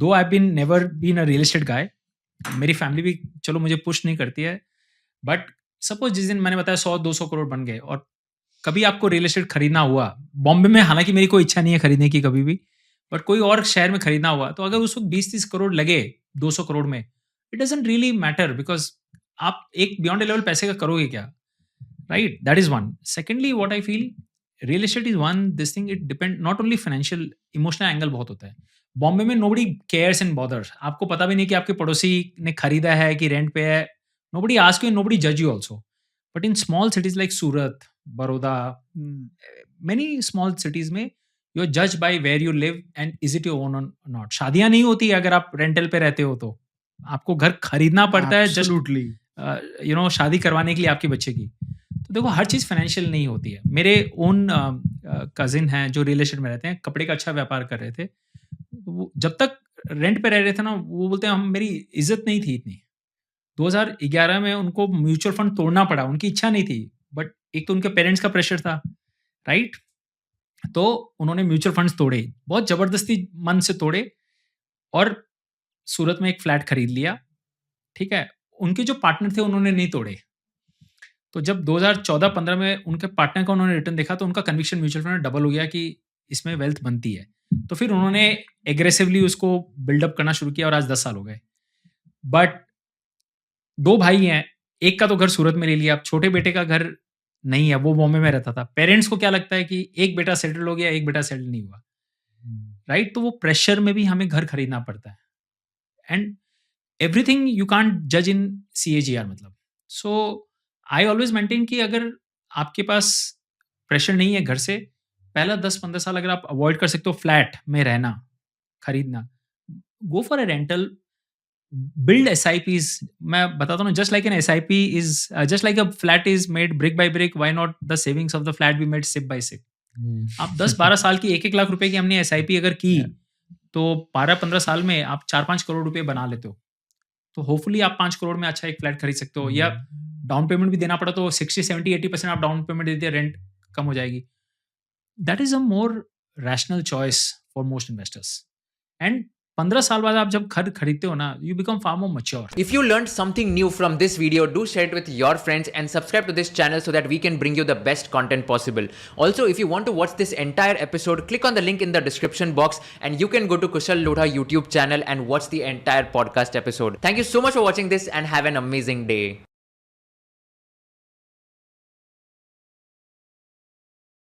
दो I been never been a real estate guy, मेरी family भी चलो मुझे पुश नहीं करती है, बट सपोज जिस दिन मैंने बताया 100-200 करोड़ बन गए और कभी आपको रियल एस्टेट खरीदना हुआ बॉम्बे में, हालांकि मेरी कोई इच्छा नहीं है खरीदने की कभी भी, बट कोई और शहर में खरीदना हुआ, तो अगर उस वक्त 20-30 करोड़ लगे 200 करोड़ में, it doesn't really matter, because आप एक बियॉन्ड लेवल पैसे का करोगे क्या, right? That is one. Secondly what I feel, real estate is one this thing, it depend not only financial, emotional angle बहुत होता है. बॉम्बे में नोबडी केयर्स एंड बॉदर्स, आपको पता भी नहीं कि आपके पड़ोसी ने खरीदा है कि रेंट पे है, nobody ask you and nobody judge you also. But in small cities like Surat, Baroda, many small cities में you're judged by where you live and is it your own or not. शादियां नहीं होती अगर आप rental पे रहते हो, तो आपको घर खरीदना पड़ता है जस्ट शादी करवाने के लिए आपके बच्चे की. तो देखो हर चीज़ फाइनेंशियल नहीं होती है. मेरे ओन कजिन हैं जो रियल एस्टेट में रहते हैं, कपड़े का अच्छा व्यापार कर रहे थे, जब तक रेंट पे रह रहे थे ना, वो बोलते हैं हम, मेरी इज्जत नहीं थी इतनी. 2011 में उनको म्यूचुअल फंड तोड़ना पड़ा, उनकी इच्छा नहीं थी, बट एक तो उनके पेरेंट्स का प्रेशर था, राइट? तो उन्होंने म्यूचुअल फंड्स तोड़े, बहुत जबरदस्ती मन से तोड़े, और सूरत में एक फ्लैट खरीद लिया, ठीक है? उनके जो पार्टनर थे उन्होंने नहीं तोड़े. तो जब 2014-15 में उनके पार्टनर का उन्होंने रिटर्न देखा, तो उनका कन्विक्शन म्यूचुअल फंड में डबल हो गया कि इसमें वेल्थ बनती है. तो फिर उन्होंने एग्रेसिवली उसको बिल्डअप करना शुरू किया और आज 10 साल हो गए. बट 2 भाई हैं, एक का तो घर सूरत में ले लिया, अब छोटे बेटे का घर नहीं है, वो बॉम्बे में रहता था. पेरेंट्स को क्या लगता है कि एक बेटा सेटल हो गया, एक बेटा सेटल नहीं हुआ, राइट? तो वो प्रेशर में भी हमें घर खरीदना पड़ता है. एंड एवरीथिंग यू कांट जज इन CAGR, मतलब. सो आई ऑलवेज मेंटेन कि अगर आपके पास प्रेशर नहीं है घर से, पहला 10-15 साल अगर आप अवॉइड कर सकते हो फ्लैट में रहना, खरीदना, go for a rental, build SIPs. मैं बताता हूँ, just like an SIP is just like a flat is made brick by brick, why not the savings of the flat be made sip by sip. आप 10-12 साल की 1-1 लाख रुपए की हमने SIP अगर की, तो 12-15 साल में आप 4-5 करोड़ रुपए बना लेते हो. तो होपफुली आप 5 करोड़ में अच्छा एक फ्लैट खरीद सकते हो. या डाउन पेमेंट भी देना पड़ा तो 60-70-80% आप डाउन पेमेंट दे दिया, रेंट कम हो जाएगी. That is a more rational choice for most investors. And 15 साल बाद आप जब घर खरीदते हो ना, you become far more mature. If you learned something new from this video, do share it with your friends and subscribe to this channel so that we can bring you the best content possible. Also, if you want to watch this entire episode, click on the link in the description box and you can go to Kushal Lodha YouTube channel and watch the entire podcast episode. Thank you so much for watching this and have an amazing day.